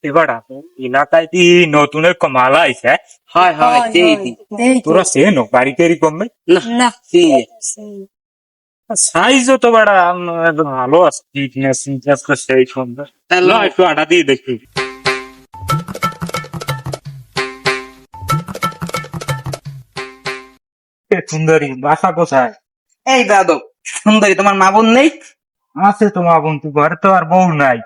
এবার এলাকায় কি নতুন এক মালা আইছে? হয় হয় তোরা চেন বাড়িতে কমবে না সাইজও তো বাড়া ভালো আছে, ফিটনেস ফিটনেস সেই সুন্দর। একটু আটা দিয়ে দেখি। সুন্দরী বাসা কোথায়? এই বেয়াদব সুন্দরী, তোমার মা বোন নেই? আছে তো মা বোন, ঘরে তো আর বউ নাই।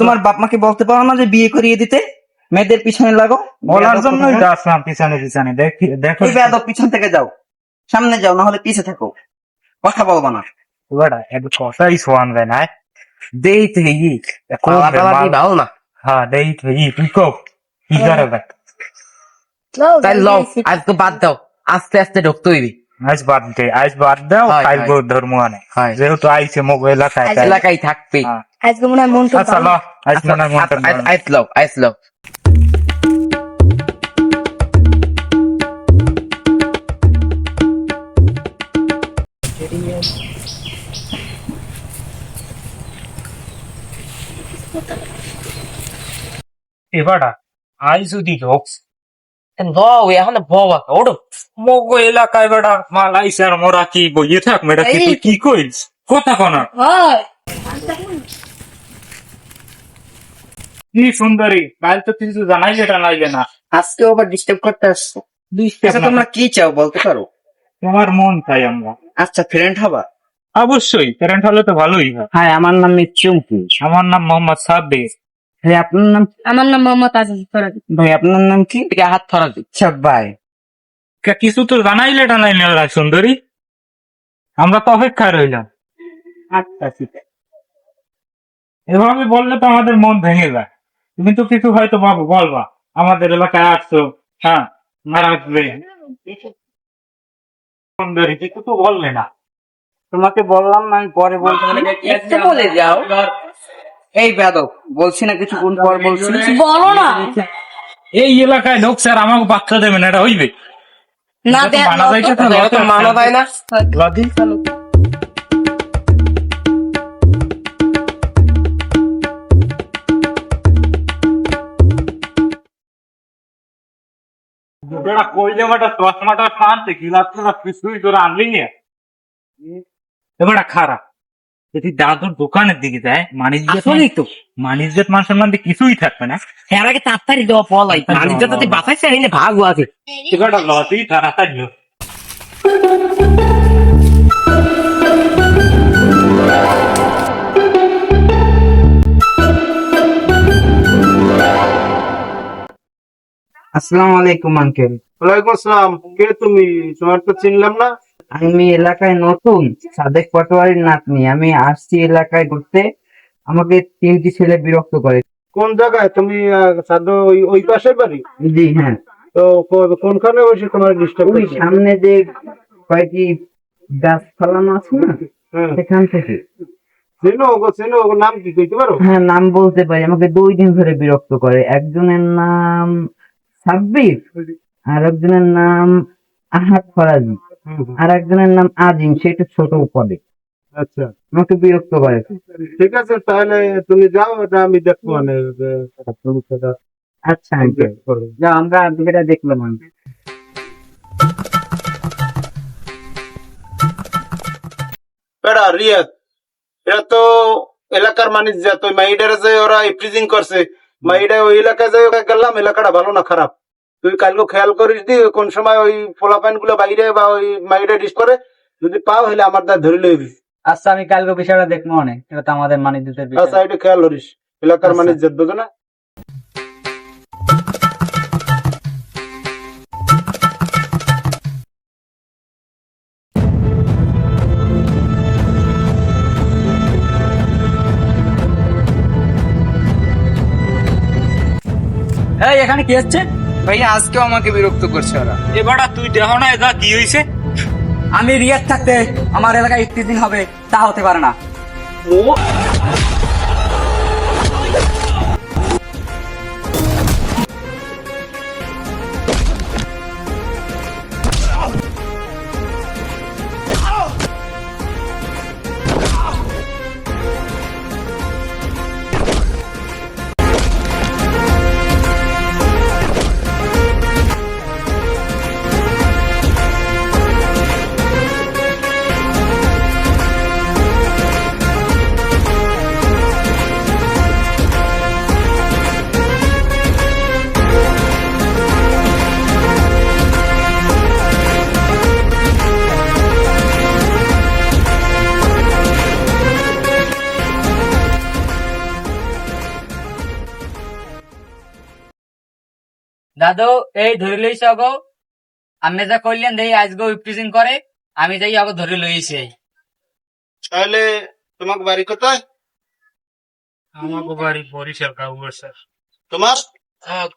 তোমার বাপ মাকে বলতে পারো না যে বিয়ে করিয়ে দিতে? মেয়েদের পিছনে লাগো। বলার জন্যই তো আসলাম পিছনে পিছনে। দেখি দেখো, এই বেয়াদব পিছন থেকে যাও, সামনে যাও, না হলে পিছে থাকো, কথা বলবা না। এবার একটু কথাই শোয়ান যায় না। দেই তো ভালো না। হ্যাঁ দেই তো তুই কব কি করে ভাই? তাই লও, আজকে বাদ দাও, আস্তে আস্তে ঢুকতে হইবি। আজ বাদ দাও, হয়, কাল হয়। ধর্ম আনে হয়। যেহেতু আইসে মোবাইল এলাকায় থাকবি। আজকে মনে হয় মনটা আচ্ছা ল, আজ মনে হয় মনটা আইস লও। এবারা আই যদি ঢোক লও, এখন বাবা ওড়ো। মগো এলাকায় বেড়া মাল আইসে আর মোরা কি বইয়ে থাক মেয়েটা কি তুই কি কইস কথা কনা? কি সুন্দরী, কাল তো কিছু জানাইলে টানাইলে না, আজকে আবার ডিস্টার্ব করতে আসছো। আচ্ছা না। তোমরা কি চাও বলতে পারো? তোমার মন চাই আমরা। আচ্ছা ফ্রেন্ড হবা? অবশ্যই, প্যারেন্ট হলে তো ভালোই হয়। হ্যাঁ, আমার নাম চুমকি। আমার নাম মোহাম্মদ সাব্বির। ভাই আপনার নাম? আমার নাম মোহাম্মদ আজিজ ফরাজি। ভাই আপনার নাম কি? হাত ফরাজি। আচ্ছা ভাই, কিছু তো জানাইলে টানাইলে না সুন্দরী, আমরা তো অপেক্ষায় রইলাম। আচ্ছা ঠিক আছে, এভাবে বললে তো আমাদের মন ভেঙে যায়। তুমি তো কিছু হয়তো বাবু বলবা, আমাদের এলাকায় আসছো, হ্যাঁ মারাবে সুন্দরী, কিছু তো বললে না। তোমাকে বললাম না আমি পরে বলতে বলে যাও। এই বেয়াদব, বলছি না কিছুক্ষণ পর বলছি। বলো না। এই এলাকায় ঢোকছে আর আমাকে বাচ্চা দেবে না, এটা হইবে না এটা তো মানা যাইছে না, এটা তো মানা যায় না। লদি বেটা কইলে বেটা চশমাটা আনতে কি লাগছে না, কিছুই করে আনলি না। এবারে খারাপ যদি দাদুর দোকানের দিকে যায়, মানিজ্যত মান সম্মান দিয়ে কিছুই থাকবে না। এর আগে তাড়াতাড়ি দেওয়া পলাই মানিজ্য তো বাঁচাইছে, এনে ভাগ আছে। এবারে লদি তাড়াতাড়ি লো। আসসালামু আলাইকুম আঙ্কেল। ওয়ালাইকুম আসসালাম। কে তুমি? তোমার তো চিনলাম না। আমি এলাকায় নতুন, সাদেক পাটোয়ারির নাতনি। আমি আসছি এলাকায় ঘুরতে, আমাকে 3টি ছেলে বিরক্ত করে। কোন জায়গায় তুমি? সাদো ওই পাশের বাড়ি? জি হ্যাঁ। তো কোনখানে বসে তোমার ডিস্টার্ব ওই করছে? সামনে যে কয়েকটি গাছ ফলানো আছে না, হ্যাঁ। সেখান থেকে। চেনো ওগো, চেনো ওগো, নাম কি কইতে পারো? হ্যাঁ নাম বলতে পারি, আমাকে 2 দিন ধরে বিরক্ত করে। একজনের নাম সাব্বির, আর একজনের নাম আহাদ ফরাজি, আর একজনের নাম আজিম, সে একটু ছোট পদে। আচ্ছা আমাকে বিরক্ত করে। ঠিক আছে, তাহলে তুমি যাও, এটা আমি দেখবো। মানে সমস্যাটা আচ্ছা আঙ্কেল, করো। যাও, আমরা যেটা দেখলাম। বেড়া রিয়াদ, এরা তো এলাকার মানুষ, যা তো মাইডারে যে ওরা ফ্রিজিং করছে, মাইডা ওই এলাকায় যে গেলাম, এলাকাটা ভালো না খারাপ? তুই কালকে খেয়াল করিস দি, কোন সময় ওই পোলাপাইন গুলো বাইরে বা ওই মাইডা ডিস করে, যদি পাও হলে আমার দ্বার ধরে লইবি। আচ্ছা আমি কালকে বিষয়টা দেখবো অনেক, এটা তো আমাদের মানিজ্যের বিষয়। আচ্ছা এটা খেয়াল করিস, এলাকার আচ্ছা। মানুষ যেত বুঝো না। এই এখানে কি হচ্ছে? ভাইয়া আজকেও আমাকে বিরক্ত করছে ওরা। এবারে তুই দেখো না এটা কি হয়েছে? আমি রিয়াদ থাকতে আমার এলাকায় 31 দিন হবে, তা হতে পারে না। দাদু এই ধরে লইছে গো, আমি যা কইলেন দেই আজকে ইফটিজিং করে, আমি যাই আগে ধরে লইছি। তাহলে তোমার বাড়ি কোথায়? আমাকে বাড়ি বরিশাল কাউয়ার স্যার। তোমার?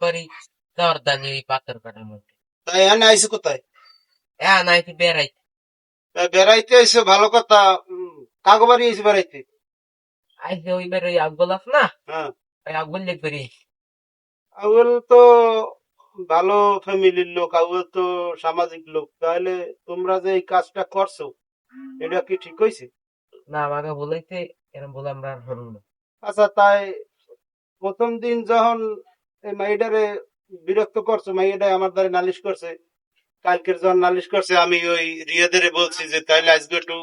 বাড়ি দরদানি পাথর কাটার মধ্যে। তাই এখানে আইসো কোথায়? নাই বেড়াই। বেড়াইতে আইসো, ভালো কথা। কাগো বাড়ি আইসো বেড়াইতে? আজকে ওই বের ওই আকবল আছে না, হ্যাঁ, ওই আকবল লেগ বেরি। আউল তো ভালো ফ্যামিলির লোক, আউল তো সামাজিক লোক। তাহলে তোমরা যে এই কাজটা করছো, এটা কি ঠিক হয়েছে? না আমাকে বলাইতে এরকম বলে আমরা আর হরুন না। আচ্ছা, তাই প্রথম দিন যখন এই মাইডারে বিরক্ত করছো, মাইডা আমার দ্বারা নালিশ করছে, কালকের যখন নালিশ করছে, আমি ওই রিয়াদের বলছি যে তাইলে আজকে একটু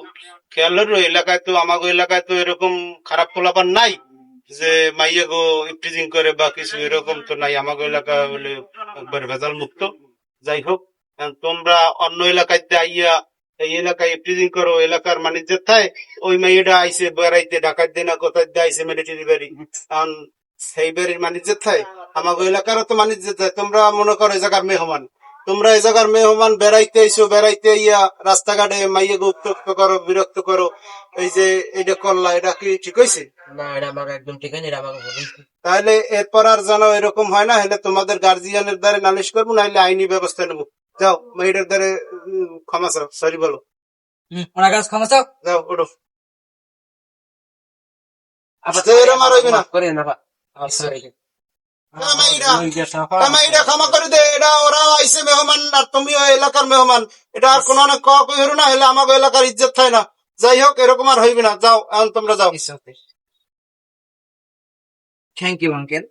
খেয়াল হলো, এলাকায় তো আমাগো এলাকায় তো এরকম খারাপ পোলাপান নাই যে মাইয়া গো ইফটিজিং করে বা কিছু, এরকম তো নাই। আমাগো এলাকা হলে একবার ভেজাল মুক্ত। যাই হোক, এখন তোমরা অন্য এলাকায় আইয়া এই এলাকায় ইফটিজিং করো, এলাকার মানিজ্য থায় ওই মাইয়াটা আইসে বেড়াইতে, ঢাকার দিনা কোথায় দিয়ে আইসে মিলিটারি বাড়ি, এখন সেই বাড়ির মানিজ্য থায়, আমাগো এলাকারও তো মানিজ্য থায়। তোমরা মনে করো এই জায়গার মেহমান, তোমরা এই জায়গার মেহমান, বেড়াইতে আইসো, বেড়াইতে ইয়া রাস্তাঘাটে মাইয়াকে উত্তক্ত করো, বিরক্ত করো, এই যে এটা করলা, এটা কি ঠিক হয়েছে? না এটা আমাকে একদম ঠিক আছে, এটা আমাকে বলেছে। তাহলে এরপর আর যেন এরকম হয় না, হলে তোমাদের গার্জিয়ানের দ্বারা নালিশ করবো, নাহলে আইনি ব্যবস্থা নেবো। যাও মেয়েটার দ্বারা ক্ষমা চাও, সরি বলো। ওনার কাছে ক্ষমা চাও। যাও ওঠো। আবার এরম আর হইবে না। করে না সরি। কামাইরা ক্ষমা করে দে, এটা ওরা আইসে মেহমান আর তুমিও এলাকার মেহমান, এটা আর কোনো অনেক কই হরো না, হলে আমাকে এলাকার ইজ্জত থাকে না। যাই হোক, এরকম আর হইবে না। যাও, এখন তোমরা যাও। Thank you uncle.